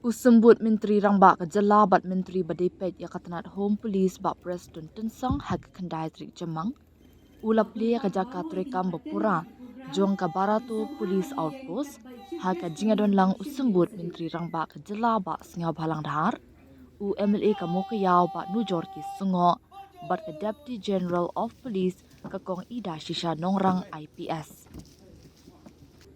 Usembut Menteri Rangba ke Jala bat Menteri Badepet ya katanat Home Police bat Preston Tensang hak kendai trik Jemang. Ulap lia ke Jakarta rekam berpura. Jong ke Barato Police Outpost hak jingadon lang usembut Menteri Rangba ke Jala bat Singau Balang Dahar. UMLA ke Mokayau bat Nujor ki Sungo bat ke Deputy General of Police ke Kong Ida Shisha Nongrang IPS.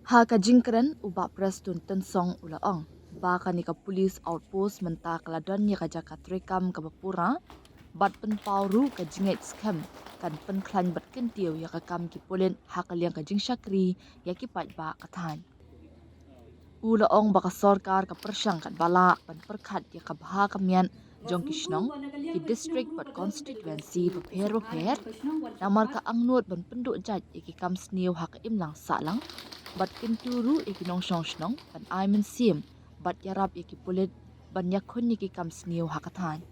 Hak jingkeren ubat Preston Tensang ulaang. Baka ni ka police outpost menta keladon ya ka Jakarta rekam ka Bapura bat penpau ka jingait scam kan penklan bat kentiu ya ka kam ki polen hakaliang ka jing syakri ya ki pat ba kathan. Ulaong baka sorkar ka persyang kat balak pan perkat ya ka baha kamian jong kishnong ki district bat constituency paper namar ka angnut ban penduk jaj ya ki kam sniu hak imlang salang bat kenturu ya ki nong shnong pan aimen sim bat yarap iki pulit ban yakun niki kam sniu hakathan.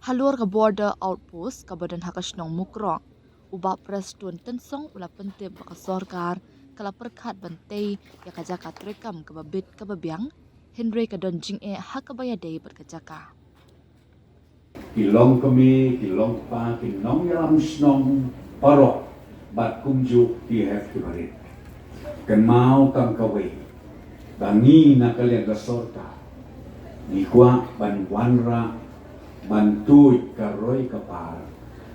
Halur ka border outpost ka badan hakasnong mukro. Uba Preston Tensong ula pentip baka sorkar kala perkat bantay ya ka Jakarta rekam ka babit ka babyang Henry ka don jing e hakabaya day bat ka jaka. Kilong kami, kilong pa, kinong yaram snong parok bat kumju ti have to barit. Kan mau kang kaway. Bangi na kaliang kasorta, nikwa ban wanra, bantuy karoy kapar,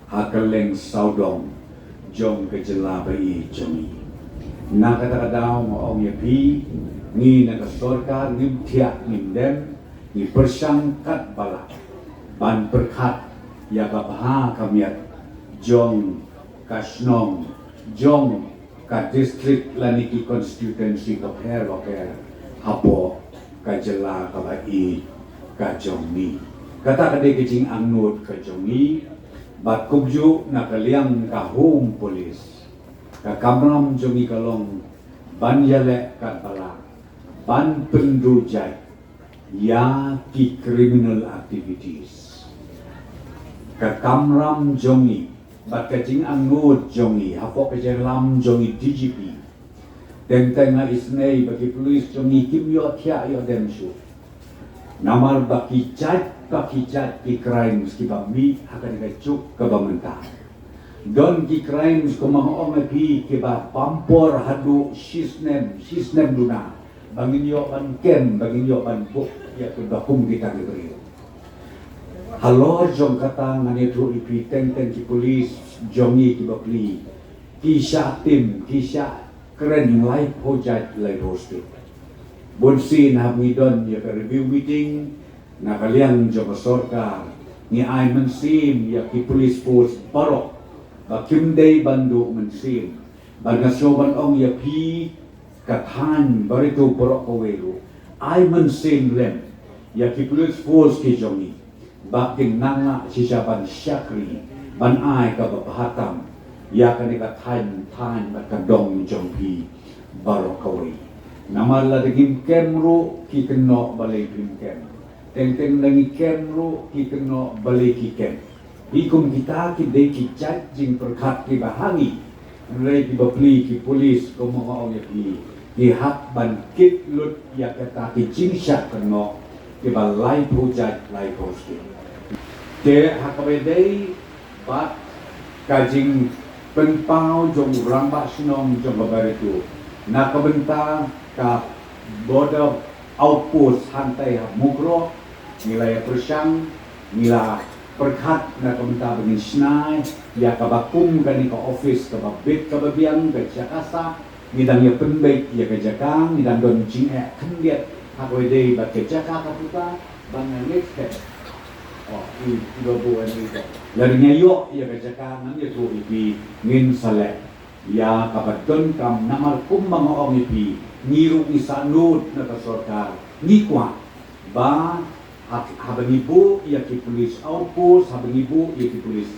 hakaleng saudong, jong kejela bai jomi. Nakatakadaw mo ong yapi, ni nakasorta, ngim tiak ngim dem, ni persangkat balak, ban perkat, yakabaha kamiat, jong kasnong, jong ka district laniki constituency ka per hapo kajela kabai kajongni kata kade kejing angnut kajongni bat kubju nakaliang ka home police ka kamram jongi kalong ban yale ka bala ban pendujai ya ki criminal activities ka kamram jongi bat kajing angnut jongi hapo kajelam jongi DGP dan tengah isnei bagi polis jongi kim yo tia yo demsu namar baki chat ki crimes ki bami akan dicuk ke bamenta don ki crimes ko mga omepi ki ba pampor hadu sistem duna bangin yo ban kem bangin yo ban buk ya ko bakum kita diberi halor jong kata ngani tu ipi teng ki polis jongi ki bapli ki sya tim ki sya keren live project live hosting. Bonsin hamidon ya ka review meeting na kaliang jong sorkar ni ay mensim ya ki police force barok bakim day bandu mensim bangasoban ong ya pi kathan barito barok kawelo ay mensim lem ya ki police force ki jongi baking nanga sisaban syakri ban ay ka babahatam ya kanika time bakadong jongpi barokaway namala daging kemro ki keno balay kem teng nangi kemro ki keno balay ki kem ikum kita ki de ki chat jing perkat ki bahangi rei ki bapli ki polis ko mga ya ki hak ban kit lut ya kata ki jingsyak keno ki balay project lay hosting de hakaway day bat kajing penpau jong rambak senong jong babaritu nak kebenta ka border outpost hantai mukro nilai persyang nila perkat nak kebenta begin snai ya kabakum gani ka office ka babit ka babiang ka Jakarta nidang ya penbait ya ka Jakang nidang don jing kendiat hakoi dei bat ka Jakarta puta bangan next oh iba buan itu larinya yo ya kajaka nang itu ipi ngin salek ya kabadon kam namar kum mga ong ipi ngiru isanut na kasorkar nikwa ba habang ibu ya ki police outpost habang ibu ya ki police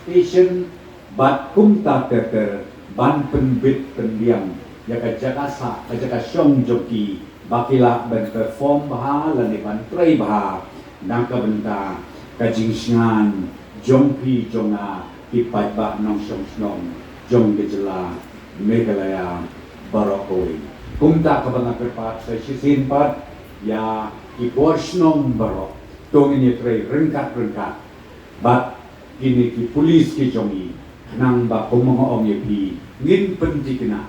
station bat kum ta ter ban penbit pendiam ya kajaka sa kajaka syong joki bakila ban perform baha lani ban tray baha nang kabenta kajing singan jongpi jonga kipat ba nong snong jong gejela Meghalaya Barokoi kumta kabanga kerpat sa sisin pat ya iborsnong baro tong ini tray rengkat bat kini ki pulis ki jongi nang ba kumongoong pi ngin pentikina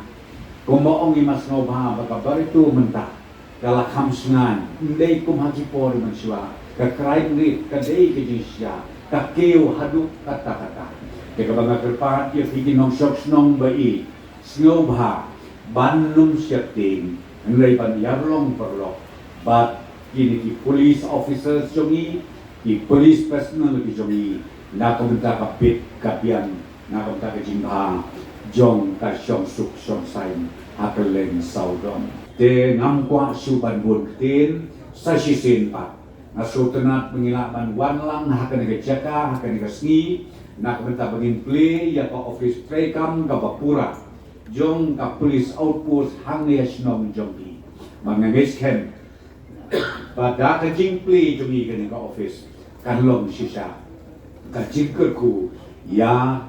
kumongoong mas ngobha baka baritu mentah kala kamsungan ndai kumhaji por manswa ka crime rate ka dei ki jisya ka keu haduk kata-kata ke banga kerpat ya fikir nong shoks nong bai ngobha banum syakting ngai ban yarlong perlo but kini ki police officers jongi ki police personnel ki jongi na komentar ka pit kapian na komentar ka jingha jong ka syong suk syong sain hakelen saudon de ngamkwa suban bun tin sa sisin pa na sutenat mengilaban wanlang hakan ka jaka hakan ka sngi na komentar bagin play ya ka office trekam ka bapura jong ka police outpost hangya snom jongi manganges ken pada ka jingpli jongi ka office kanlong sisa ka jingkerku ya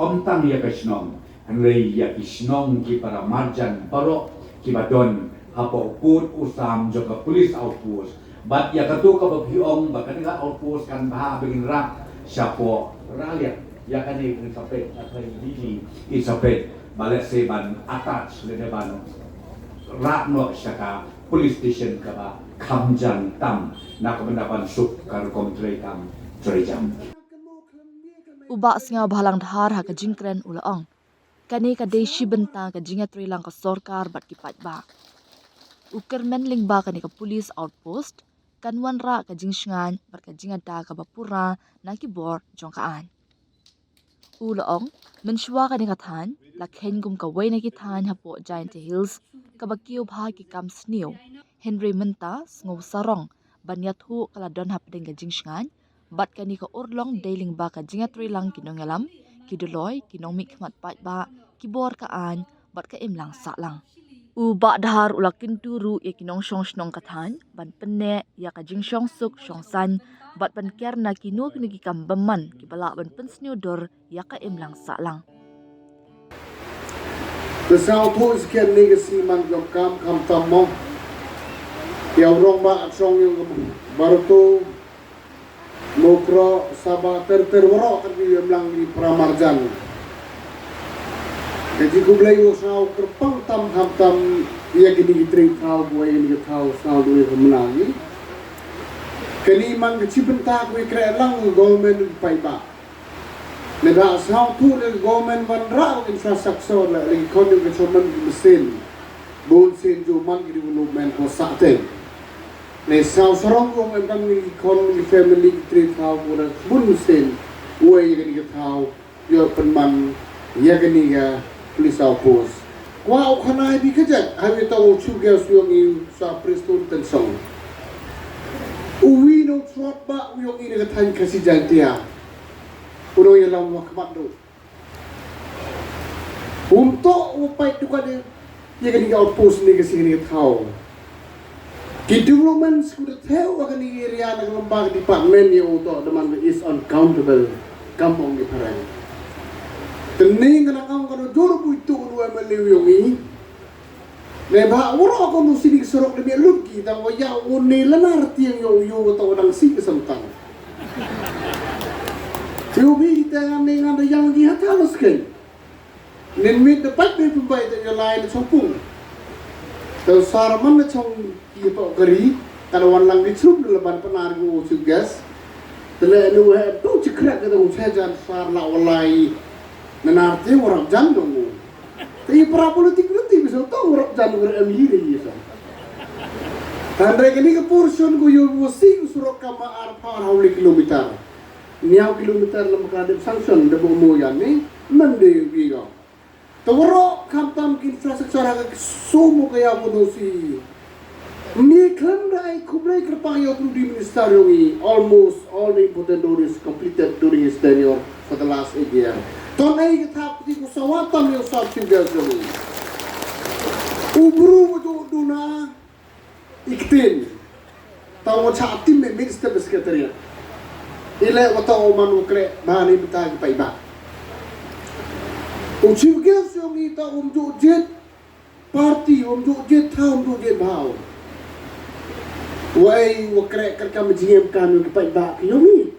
omtang ya kasnong hanrei ya kisnong ki para marjan paro ki badon hapo put usam jo ka police outpost bat ya katu ka babiong bakan ka outpost kan bah begin rak siapo rakyat ya kan ni sampai apa ini sampai balik seban attach le deban rak no syaka police station ka ba kamjan tam na kemendapan sub kar komtre kam jam Uba singa bhalang dhar ha ka jingkren ulaong. Kani ka deshi benta ka jinga trilang ka sorkar bat ki pat ba. Ukermen ling ba kani ka police outpost kanwan ra ka jingsngan bat ka jinga da ka bapura na ki bor jongkaan. Ulaong menshwa kani ka than la khen gum ka way na ki than hapo Giant Hills ka bakiyo bha ki kam snew Henry menta ngau sarong banyathu kala don hapding ka jingsngan bat kani ka urlong dailing ba ka jinga trilang kinongalam kidoloy kinomik mat pat ba kibor ka an bat ka imlang salang u ba dhar ulakin turu ya kinong shong shnong kathan ban penne ya ka jingshong suk shong san bat ban ker na kinu kini ki kambaman ki bala ban pensnyo dor ya ka imlang salang The Southwest can legacy man yung kam tamo yaw rong ba at song yung baruto mokro saba terwaro kan yung lang ni pramarjan jadi kublay yung sao kerpang tam iya gini gitring kau buay gini kau sao duwe kemenangi kani man kecibenta kuy kre lang government pay ba neda sao tu le government ban ra infrastructure la economic development mesin bon sen jo man gidi development ko sakte ne sao sarong ko ngam ni economy family trade how ko bun sen uai gidi how yo penman ya gini ga police outpost kwa khana bi kajak hawi to chu ga suang i sa preston tensong uwi no trot ba yo i ga than kasi jantia uno yang lawan wakmat tu untuk upai tu kan dia kena outpost ni kasi kena tahu development sudah tahu akan ni area nak lembaga department yang untuk demand is uncountable kampung di Parang tening kena kamu kalau jor itu dua meliwi leba orang aku mesti disorok lebih luki tak wajah unil lenar tiang yo atau orang si kesempatan Jubi kita dengan yang dia tahu sekali. Nemit dapat berubah dari lain sopung. Terus sarman macam kita geri kalau orang lagi cukup dalam penargu tugas. Telah lu tu cekrak kita usah jangan sar la walai. Nanti orang jangan. Tapi para politik nanti bisa tahu orang jangan berambil ini sah. Tanda ini ke portion ku yo mesti surok kama arpa haulik kilometer. Niau kilometer lam kadep sanction de bomo yani mande biga tawro kamtam infrastruktur aga sumo kaya bonosi ni klandai kublai kerpang yo di ministerio wi almost all the important doors completed during his tenure for the last 8 years tonai kita pati ko sawatam yo sa tugas dulu ubru do duna iktin tawo cha tim minister secretariat ile wata oman ukre bani betagi paiba uchiu gas yung ita umju jet party umju jet tha umju jet bhao Wai wakrek kerkam jingem kanu kipai ba yomi.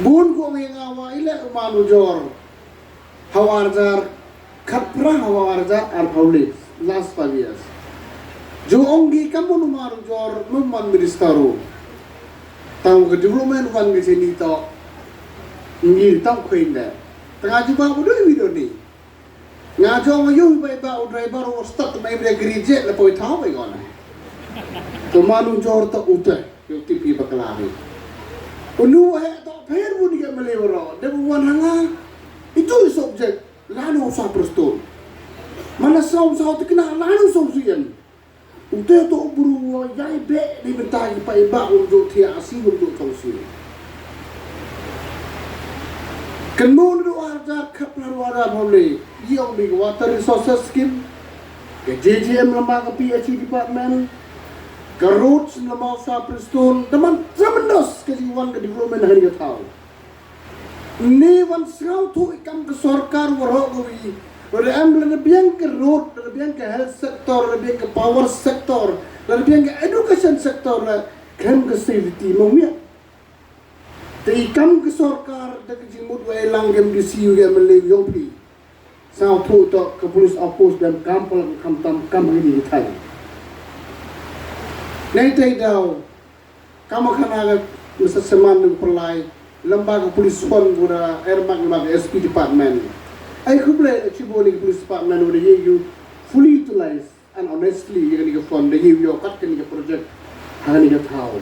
Bun ko ngawa ile umanu jor. Hawarjar khapra hawarjar ar paulis last 5 years. Jo ongi kamu umanu jor memang ministero. Tahu ke development wan ke sini to. Ngir tau khuenda. Tengah juba bodoh video ni. Ngajong ayu bai ba driver o start mai bre gereja la poi thau bai gona. To manu jor to utai yo tipi baklari. Unu he to pher bu ni ke melewro. De wan hanga itu subjek lalu sa proston. Mana sau te kena lalu sau sian. Utai to buru yai be ni bentai pai ba untuk tia asi untuk kausi. Kemun warga kaplar warga boleh yang di water resources scheme ke JJM lembaga PhD department ke roads lembaga sa Preston teman tremendous ke jiwan ke development hari ke tahu ni wan serau tu ikam ke sarkar warok wi ore am lebih ke road lebih ke health sector lebih ke power sector lebih ke education sector kan ke safety momia ikam ke sarkar dak jimut wa elang gem di siu gem le yompi sao thu to ke polis apos dan kampal kam tam kam ini thai nei tai dau kam khana masa seman nu perlai lembaga polis pon gura ermak lembaga SP department ai kuble chiboni polis department ora you fully utilize and honestly you ga fund the you kat kan ga project hani ga thau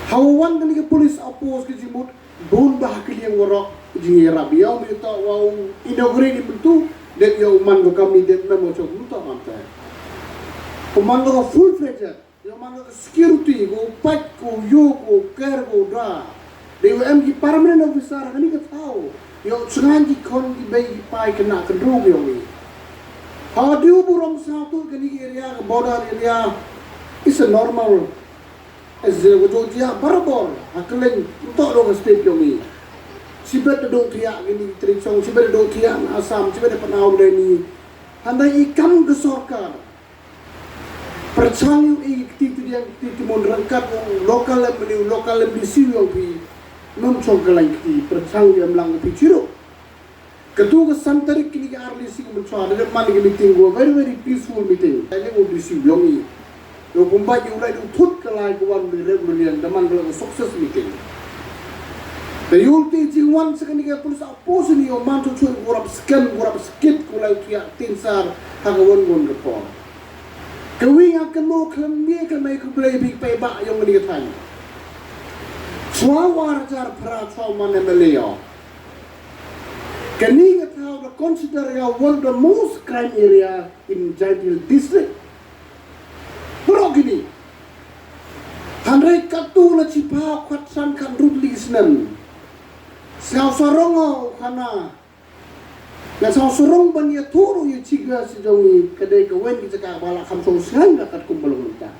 hawan kan ke polis apos ke jimut don bahakil yang warok jingira biau mi ta wau inaugurate bentu det yo man go kami det memo chok luta manta man go full fledged yo man go security go pat go yo go care go dra de em ki permanent officer hani ka thau yo sungan ki kon ki bai pai kena kendro yo mi ha diu burom sa tu kani area border area is a normal as the Wajojia Barabor, Hakaling, Toro State Yomi. She better don't hear any trichong, she better don't hear Assam, she better Panau Leni. And I come the Sorkar. Perchang you eat Titimon Rankat, local and local and BCOP, non chocolate, Perchang Yam Lang Pichiro. Katuga Santarik Arli Sigmutra, the money meeting were very peaceful meeting. I never receive Yomi. Yo kumbai you right to put kalai kuan di regular the man the success meeting. The you teaching one second ke police oppose ni yo man to chui gurap skit kulai kia tinsar hagawan gon report. Kewing akan mo klemie kan mai ku play big pay ba yang ni katai. Chwa warjar pra chwa man emeleo. Kani katau the consider one of the most crime area in Jaipur district. Gini, handai katu la cipa kwatsan kan rutlis nan. Sao sorongo kana. Na sao sorong ban ya turu ya ciga sejauh kedai kawen kita ka bala kam so sang kat kumbalong ta.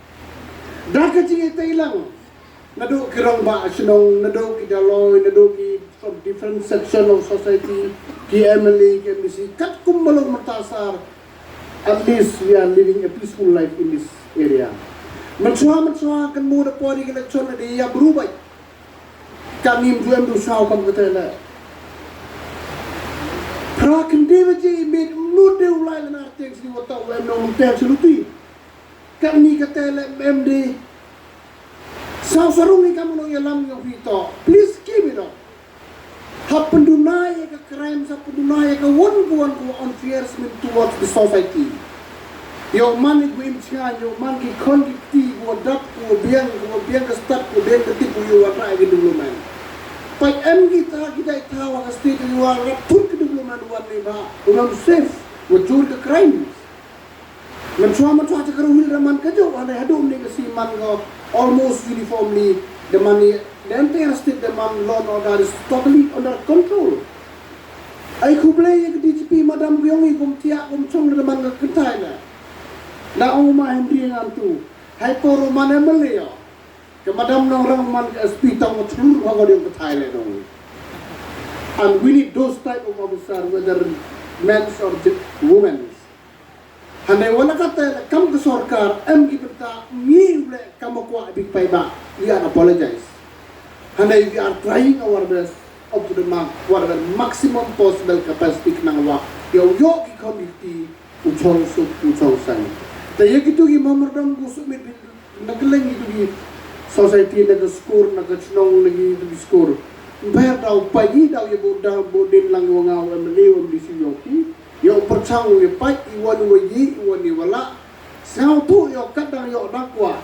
Dah ka ciga tailang. Nado kirang ba sinong nado ki daloy nado ki from different section of society ki MLA ki MCC kat kumbalong matasar. At least we are living a peaceful life in this area. Mansua kan muda pori election di ya berubah. Kami jual berusaha kamu kata Prakan dewa je med muda ulai lana artikel si wata ulai nong tel seluti. Kami kata MD. Sao sarung ni kamu nong yalam yang vito. Please keep it up. Happen dunai ka crime, happen dunai ka one unfairness towards the society. Yo man it wim chan, yo man ki kondikti, go dap, go biang ka start, go biang ka tipu yo wata agi development. Pai em kita itawa ka state yo wala put ka development wan ni ba, unang safe, wajur ka crimes. Mencuama cuaca keruhil raman kajo, ada hadum ni kasi man go almost uniformly the money. The entire state demand law and order is totally under control. Ay kublay yung DGP Madam Guyongi kung tiyak kung chong na naman kakantay na. Na ang umahin rin ang tu. Hay poro man ang maliyo. Ka Madam nang rang man ka espitang mo chulur wagod yung katay na nung. And we need those type of officers, whether men's or women's. Handai wana kata kam ke sorkar em ki benta mi ule kam ko big pay ba. We are apologize. Handai we are trying our best up to the mark what the maximum possible capacity nang wa. Yo ki community uchong sup uchong san. Taya gitu ki mamardam gusuk mit nagleng itu ki society naga score naga chnong lagi itu ki score. Bayar tau pagi tau ya bodin lang wangaw emlew di siyoki. Yo percang we pai iwan we yi iwan ni wala sao tu yo kadang yo dakwa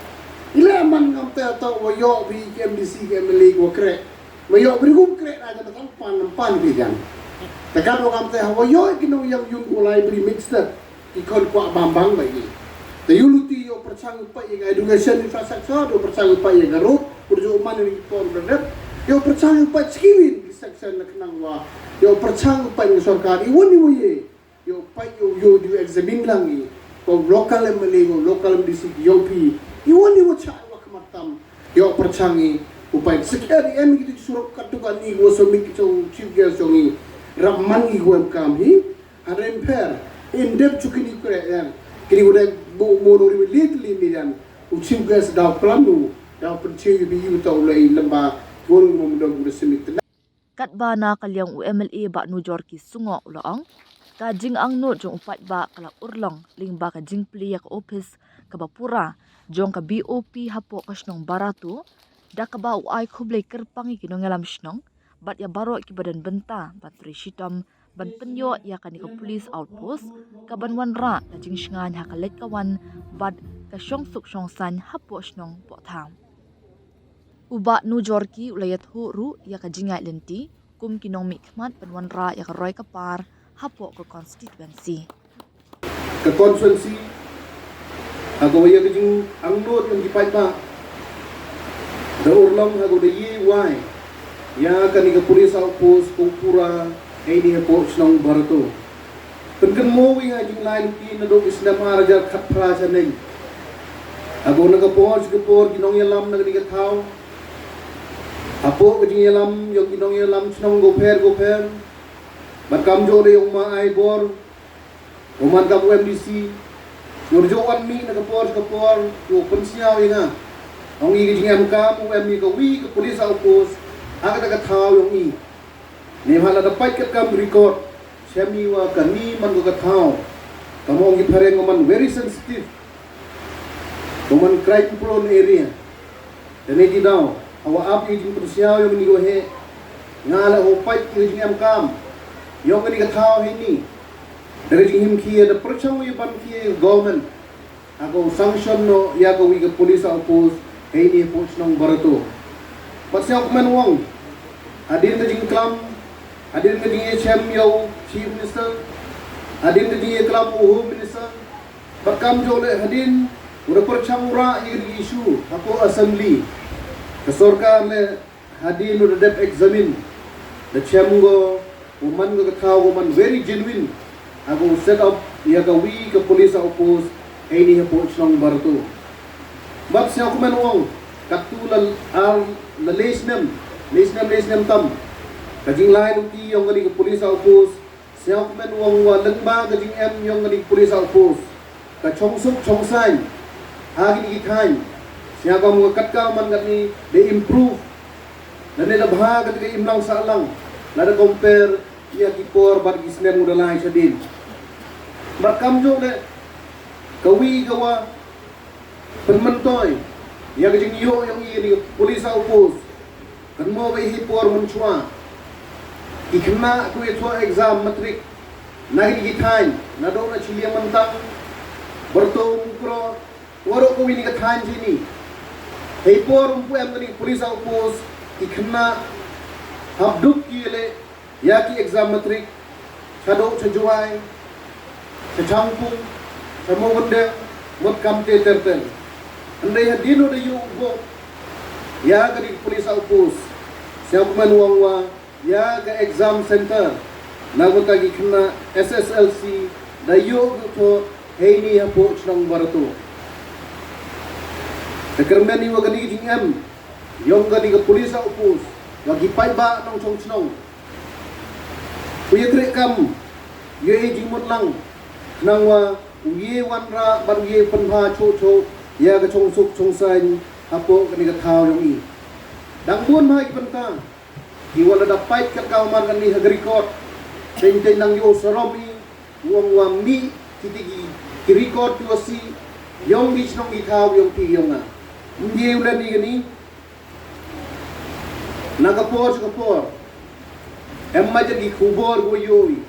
ila man ngam te to yo bi MDC MLA go kre ma yo brigum kre aja ta pan bi jan ta kan ngam te ho yo kinu yang yun ulai bri mixter ikon kwa bambang bagi te yuluti yo percang pai yang education infrastructure do percang pai yang garut urjo man ni pon benet yo percang pai skimin di section nak nang wa yo percang pai sarkar iwan ni we yo pai yo di examine langi ko local MLA ko local MDC yo pi iwan ni wacha wa kamatam yo perchangi upai sekali em gitu suruh katukan ni go so mik so chief guest ni ramman ni go kam hi harem per in depth chukini kre yan kini udah mo ri little ni dan chief guest da planu da penchi bi yu tau lai lamba gon mo mudah udah semik Katbana kalyang UMLA ba nu jorki sungo ulaang kajing ang no jong upat ba kala urlong ling ba kajing pli yak office kabapura jong ka BOP hapo kasnong baratu da ka ba uai khublei kerpangi kinongelam shnong bat ya baro ki badan benta batri shitam ban penyo ya kaniko police outpost kaban wanra na jing shngan hakalet kawan bat ka shong suk shong san hapo shnong po tham uba nu jorki ulayat hu ru ya kajingai lenti kum kinong mikmat ban wanra ya ka roy kapar hapo ke constituency. Ke constituency ago ya kejing angnot yang dipai ba da urlang ago da yi wai ya kani ke police outpost kumpura ini hapo snong barato penken mo wi ngajing lain ki na do islam araja khatra chaneng ago na ke por ginong yalam na ni ke thau apo kejing yalam yo ginong yalam snong go pher Bakam jo de yung ma ay bor, uman ka MDC, nurjo wan mi na kapor, yo pensiyaw nga. Ang igijing am ka mo mi ka wi ka police outpost, aga ka thaw yung i. Ni hala da pai ka record, semi wa kani man ka thaw. Kamo ngi phareng man very sensitive. Kuman crime prone area. Dene di daw, awa ap igijing pensiyaw yung ni go he. Ngala ho pai igijing am kam. Yung kani kathaw ini dari him kia da perchang wi ban kia government ako sanction no ya ko wi ka police outpost ini post nong barato pasya ko man wong adin da jing klam adin da jing HM yo chief minister adin da jing klam home minister bakam jo le hadin ura perchang ura igi issue ako assembly ka sarkar le hadin ura dep examine da chamgo woman ko kathaw woman very genuine ako set up ya ka wi ka police outpost ini hapo snong barato bab siya ko man wong katulal al la lesnem tam kajing lain uti yung gani ka police outpost siya ko man wong walang ba kajing yung gani police outpost ka chongsuk chongsay hagi githay siya ko mga katka man gani they improve na nila bahag at imlang sa alang lada compare ya kipor bar gisnen udah lain sedin bakam jo le kawi gawa penmentoy ya kejing yo yang ini polis outpost kan mo bai hipor menchua ikna ku itu exam matrik nahi githain na do na chilia mantang berto mukro waro ko ini kathain sini hipor umpu am ni polis outpost ikna habduk kile ya ki exam matrik chado chajuai changpung samawande mot kamte terten andai hadino de yu go ya gadi police outpost siap manuangwa ya ga exam center nagota gi khna SSLC da yu to heini hapo chnang barato tekermeni wa gadi jing am yong gadi ga police outpost gagi pai ba nong chong chnong Uya trek kam, ye jing mot lang, nang wa uye wanra ban uye penha cho ya ka chong suk chong sain apo kani ka thau yong i dang buon ma ki penta ki wala da pait ka ka man kan ni record ten nang yo saromi wong wang mi kitigi ki record tu si yong mi chnong i thau yong pi yong a uye ulan ni gani nakapor em ma jadi kubor go yoi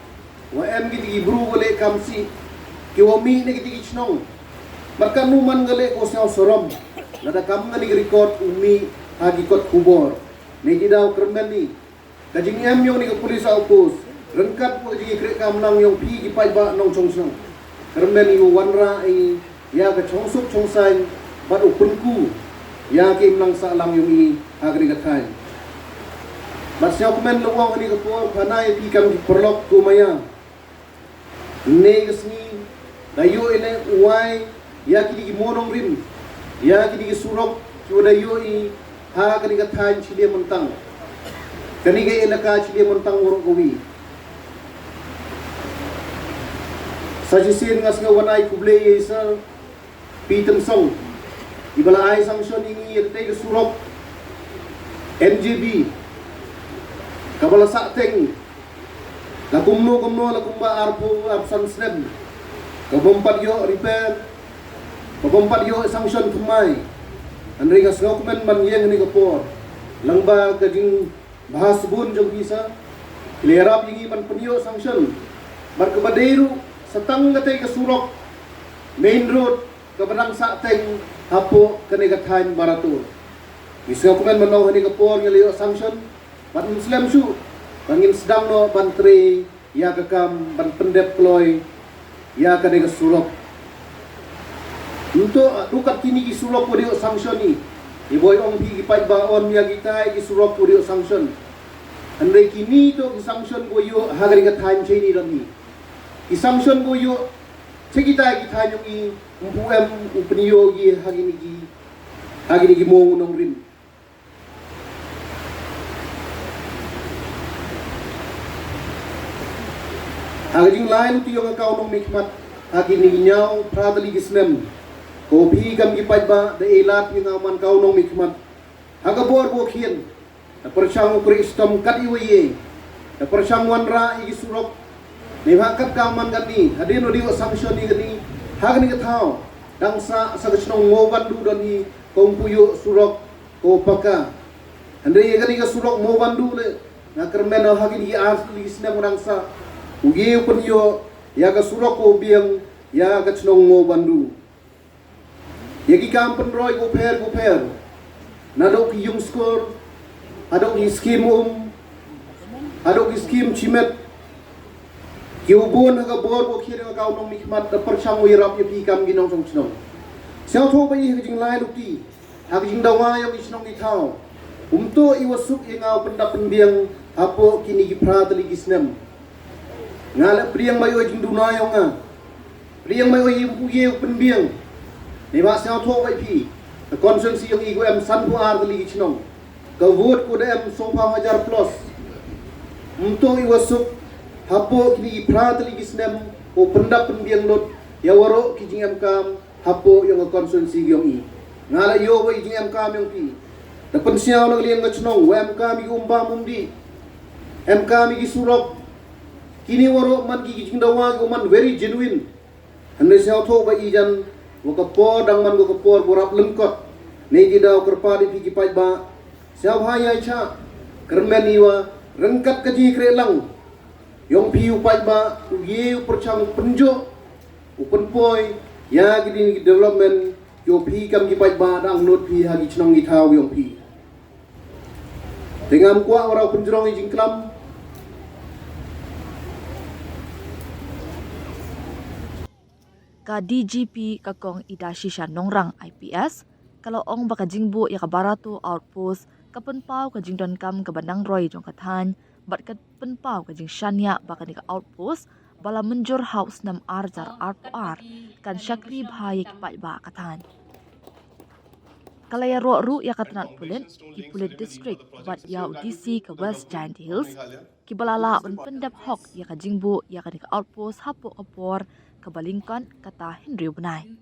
wa em gidi bru gole kamsi ki wa mi ne gidi chnong marka numan gale ko sa sorom nada kam ngani record umi agi kot kubor ne didaw kermeni kajing em yong ni ka pulis outpost rengkat po ji kre kam nang yong pi ki pai ba nong chong song kermeni wanra ai ya ka chong suk chong sai bat upun ku ya kim nang sa lang yong i agri ka thai Masya komen luang ni ketua panai pi kam perlok kumaya. Ne kesni dayo ene uai ya kidi monong rim. Ya kidi surok ki dayo I ha kadi ka than chile mentang. Kani ge ene ka chile mentang urok kowi. Sajisin ngas nga wanai kuble yesa pi temsong. Ibala ai sanction ini yete ke surok NJB kabala sateng la kumno la arpo absan sneb kabompat yo repair kabompat yo sanction kumai andri gas dokumen man yeng ni kapor langba kajing bahas bun jong bisa lerap yingi man penyo sanction bar kebaderu setang gatay ke surok main road kabadang sateng hapo kanega time baratur bisa dokumen manaw ni kapor ngaliyo sanction ban Muslim su bangin sedang no bantri ya kakam ban pendeploy ya kadega sulok untuk dukat kini ki sulok ko dio sanction ni iboy ong pi pai ba on ya kita ki sulok ko dio sanction andre kini to ki sanction ko yo hagari ka time chini ron ni ki sanction ko yo chekita ki time i umpuem upniyo gi hagini ki mo nong rin Aging lain tu yung akaw nung mikmat agi ninyaw pradali gisnem ko pi kam gipay ba de elat yung aman kaw nung mikmat agabor bo kien na persyang kristom kat iwaye na persyang wanra igisurok ni hakat kaman gani adino diwa sanction ni gani hagani kathaw dang sa gasnong ngoban du don hi kong puyo surok ko paka andre gani ga surok ngoban du le na kermen hagini asli gisnem orang sa ugi penyo ya ka surok ko biang ya ka chnong ngo bandu ya ki kam penroy go per na do ki yung score ado ki scheme ado ki scheme chimet ki ubon ka bor ko khire ka nong mikmat da perchang wirap ya pi kam ginong song chnong sel tho ba yi jing lai lukti ha jing dawa yang isnong ki thau umto iwasuk ingau pendap pendiang apo kini ki pratali gisnem ngala priang mayo jing dunayong nga priang mayo yimpuye penbiang ni ba sa tho bai pi the consensus yung igo em san pu ar dali chnong ka vote ko em sofa hajar plus umto iwasuk hapo kini pratali gisnem o pendap penbiang lot ya waro ki jing em kam hapo yung consensus yung i ngala yo bai jing em kam yung pi da pensiaw nang liang chnong em kam i umba mumdi em kam i surok kini waro man ki jing dawa ko man very genuine ande sa tho ba ijan waka po dang man ko por borap lengkot nei di daw kerpa di pigi pai ba sa bhaya cha kermen iwa rengkat ka ji kre lang yong piu pai ba uye perchang penjo upen poi ya gidi development yo pi kam gi pai ba dang not pi ha gi chnong gi thau yong pi tengam kwa ora penjrong jing klam ka DGP kakong idashisha nongrang IPS kalau ong baka jingbu ya ka barato outpost kapenpau ka jingdon kam ka bandang roy jong kathan bat ka penpau ka jing shanya baka ni ka outpost bala menjur house nam arjar R kan syakri bhai ki pai ba kathan Kalaya ru ya katanat pulit, ki pulit district bat ya UDC ke West Giant Hills, ki balala ban pendap hok ya ka jingbu ya ka di ka outpost hapo kapor ke balingkan kata Henry Bunai.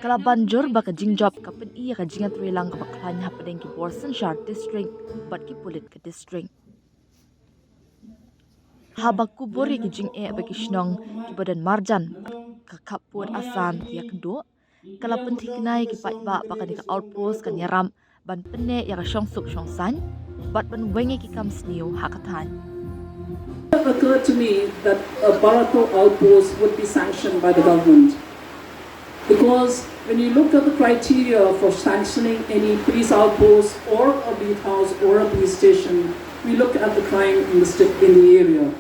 Kala banjur baka jingjop ka pen iya ka jingat rilang ka baklan hapadeng ki Borsenshire district bat ki pulit ke district. Habak kuburi ki jing bagi shnong ki badan marjan ka kapur asan ya kendo kala penthi kinai ki ba baka di ka outpost kan yaram ban penne ya ka shong suk shong san bat ban wengi ki kam sniu hakatan. It occurred to me that a Barato outpost would be sanctioned by the government. Because when you look at the criteria for sanctioning any police outpost or a beat house or a police station, we look at the crime in the area.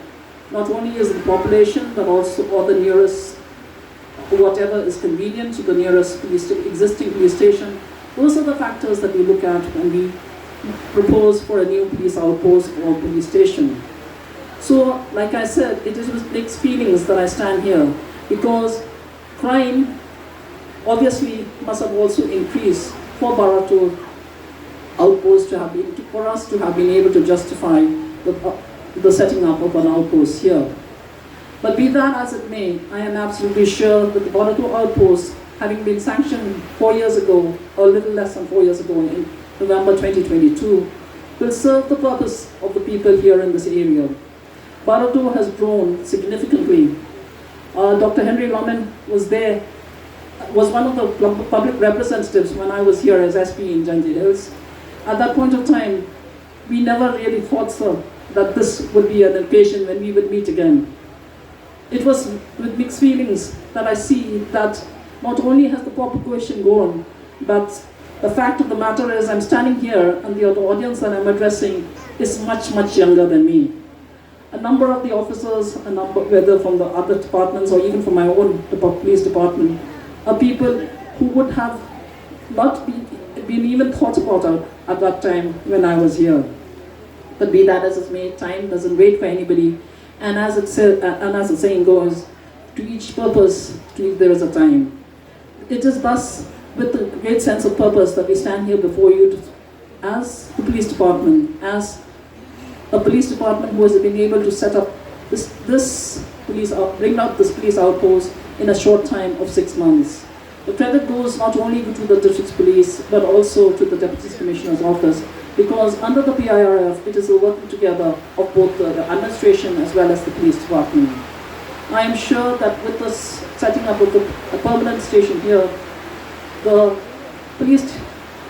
Not only is it the population, but also or the nearest, whatever is convenient to the nearest existing police station. Those are the factors that we look at when we propose for a new police outpost or police station. So, like I said, it is with mixed feelings that I stand here, because crime obviously must have also increased for Barato outpost for us to have been able to justify the setting up of an outpost here. But be that as it may, I am absolutely sure that the Barato outpost, having been sanctioned 4 years ago, or a little less than 4 years ago in November 2022, will serve the purpose of the people here in this area. Barato has grown significantly. Dr. Henry Loman was one of the public representatives when I was here as SP in Giant Hills. At that point of time, we never really thought, sir, that this would be an occasion when we would meet again. It was with mixed feelings that I see that not only has the population grown, but the fact of the matter is I'm standing here and the audience that I'm addressing is much, much younger than me. A number of the officers, whether from the other departments or even from my own police department, are people who would have not been even thought about at that time when I was here. But be that as it may, time doesn't wait for anybody, and as the saying goes, to each purpose, there is a time. It is thus with a great sense of purpose that we stand here before you as the police department, as a police department who has been able to set up bring out this police outpost in a short time of 6 months. The credit goes not only to the district police, but also to the Deputy Commissioner's office, because under the PIRF, it is a working together of both the administration as well as the police department. I am sure that with this setting up of a permanent station here, the police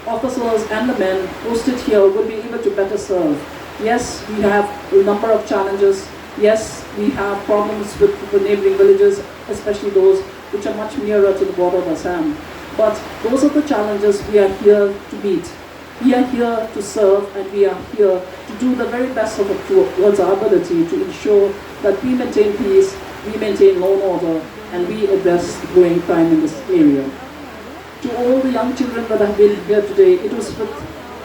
officers and the men posted here will be able to better serve. Yes, we have a number of challenges. Yes, we have problems with the neighboring villages, especially those which are much nearer to the border of Assam. But those are the challenges we are here to meet. We are here to serve, and we are here to do the very best towards our ability to ensure that we maintain peace, we maintain law and order, and we address the growing crime in this area. To all the young children that have been here today, it was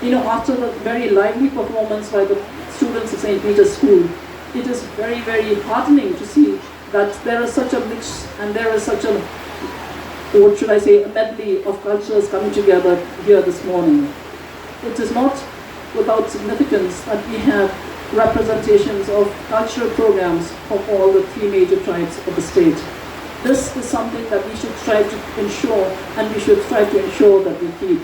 after the very lively performance by the students of St. Peter's School, it is very, very heartening to see that there is such a mix and there is such a, a medley of cultures coming together here this morning. It is not without significance that we have representations of cultural programs of all the 3 major tribes of the state. This is something that we should try to ensure, and we should try to ensure that we keep.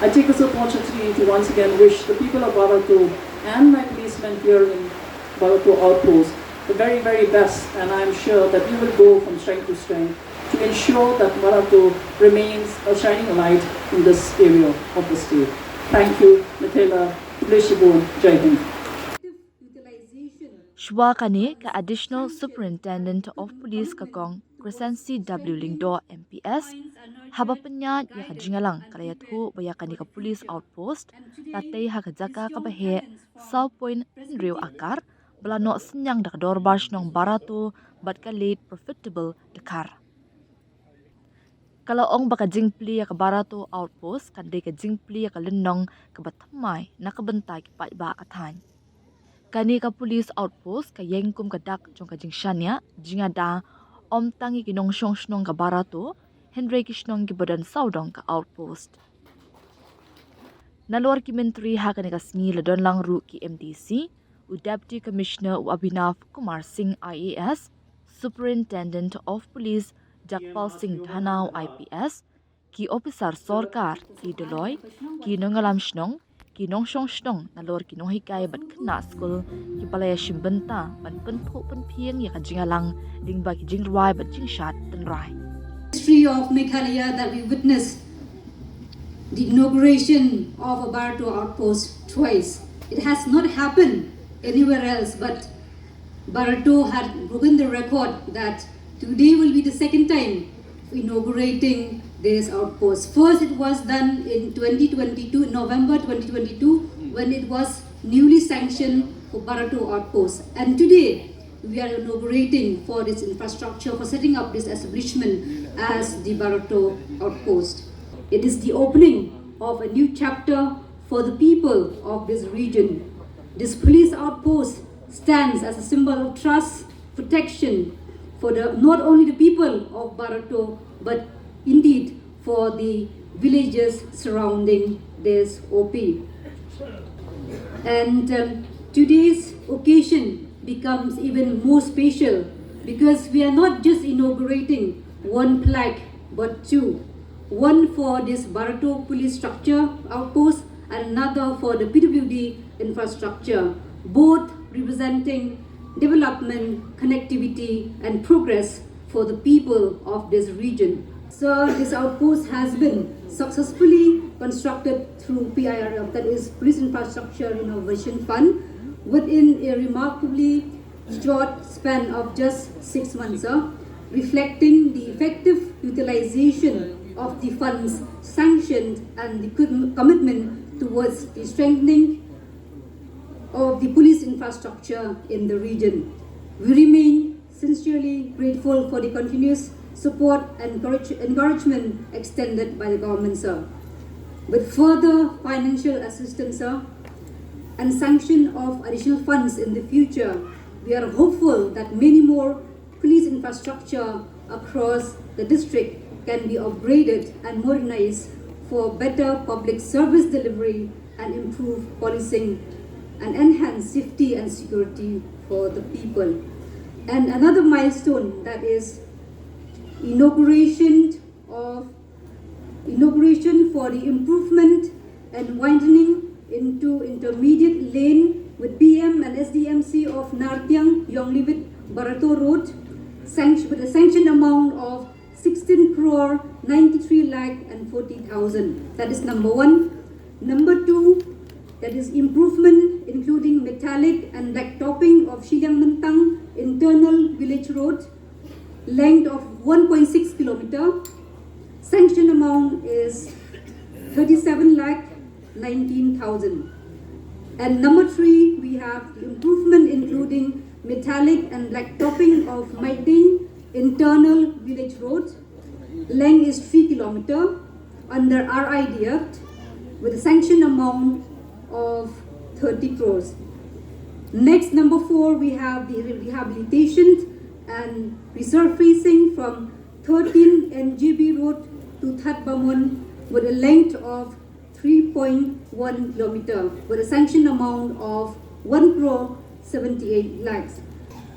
I take this opportunity to once again wish the people of Barato and my policemen here in Barato Outpost the very, very best, and I'm sure that we will go from strength to strength to ensure that Barato remains a shining light in this area of the state. Thank you, Michaela Tuleshibun, Jai Hind. Shwa kani ka Additional Superintendent of Police kakong Crescency W. Lingdo MPS haba penya ya ka jingalang kalayathu baya kani ka police outpost tatay ha ka jaka ka bahe South Point Henry Akar belano senyang dak dorbash nong Barato bat ka late profitable dekar. Kalau ong baka jingpli ya ka Barato outpost kande ka jingpli ya ka lenong ka batamay na kabantay ki ba kathan. Kani ka police outpost ka yengkum ka dak jong ka jingshanya jingada om tangi kinong shong ka Barato Henry Kishnong gibadan saudong ka outpost. Nalor ki menteri hakane kasngi ladon lang ru ki MDC, u Deputy Commissioner u Abhinav Kumar Singh IAS, Superintendent of Police Jakpal Singh Dhanau IPS, ki officer sorkar ki Deloy, ki nongalam shnong, ki nongshong shnong nalor ki nohikai bat kena school ki palaya shimbenta ban penpo penpieng ya kajingalang ding ba ki jingrai bat jingshat dan rai. History of Meghalaya that we witnessed the inauguration of a Barato outpost twice. It has not happened anywhere else, but Barato had broken the record that today will be the second time inaugurating this outpost. First, it was done in 2022, November 2022, when it was newly sanctioned for Barato outpost. And today, we are inaugurating for this infrastructure, for setting up this establishment as the Barato outpost. It is the opening of a new chapter for the people of this region. This police outpost stands as a symbol of trust, protection for not only the people of Barato, but indeed for the villages surrounding this OP. And today's occasion becomes even more special because we are not just inaugurating one plaque, but two. One for this Barato police structure outpost and another for the PWD infrastructure, both representing development, connectivity and progress for the people of this region. So this outpost has been successfully constructed through PIRF, that is Police Infrastructure Innovation Fund, within a remarkably short span of just 6 months, reflecting the effective utilization of the funds sanctioned and the commitment towards the strengthening of the police infrastructure in the region. We remain sincerely grateful for the continuous support and encouragement extended by the government, sir. With further financial assistance, sir, and sanction of additional funds in the future, we are hopeful that many more police infrastructure across the district can be upgraded and modernized for better public service delivery and improved policing and enhance safety and security for the people. And another milestone, that is inauguration for the improvement and widening into intermediate lane with PM and SDMC of Nartiang Yonglibit Barato Road, with a sanctioned amount of 16 crore 93 lakh and 40,000. That is number one. Number two, that is improvement including metallic and black topping of Shiliang Mentang internal village road, length of 1.6 kilometer. Sanction amount is 37 lakh 19,000. And number three, we have the improvement including metallic and black topping of Maiting internal village road, length is 3 kilometer under RIDF with a sanction amount of 30 crores. Next, number four, we have the rehabilitation and resurfacing from 13 NGB road to Thatbamon with a length of 3.1 kilometer with a sanction amount of 1 crore 78 lakhs.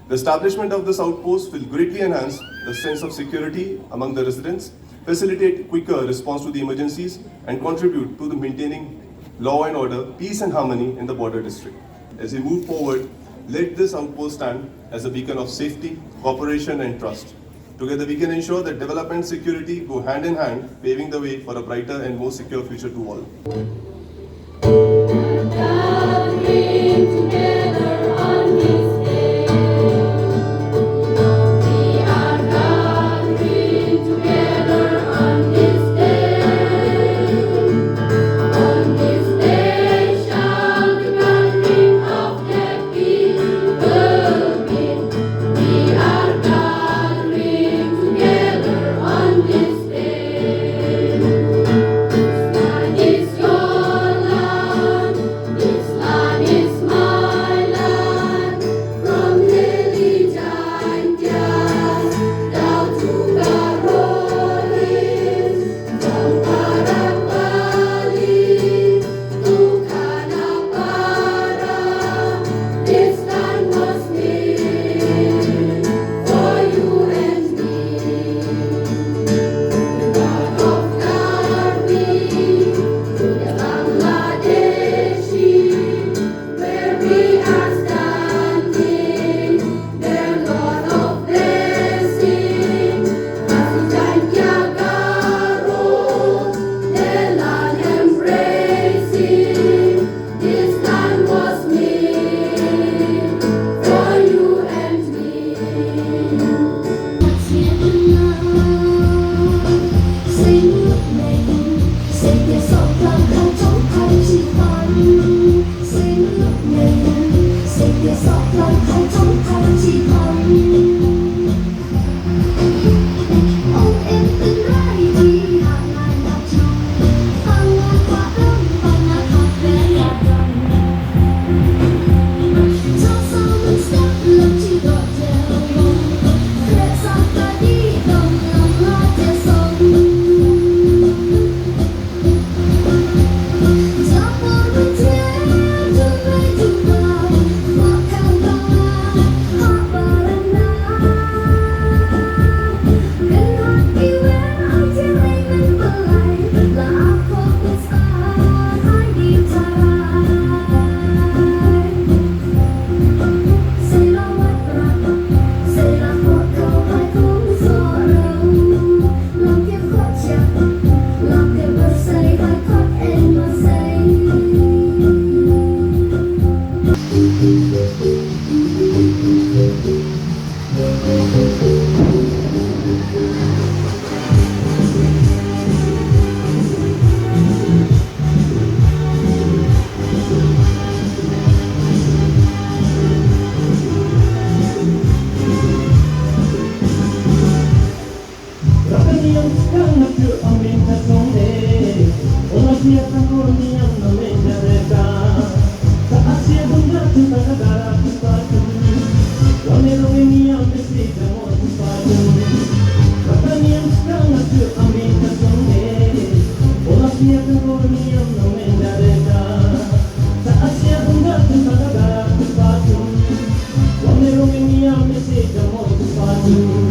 The establishment of this outpost will greatly enhance the sense of security among the residents, facilitate quicker response to the emergencies, and contribute to the maintaining law and order, peace and harmony in the border district. As we move forward, let this outpost stand as a beacon of safety, cooperation and trust. Together we can ensure that development and security go hand in hand, paving the way for a brighter and more secure future to all. It's your Sepatu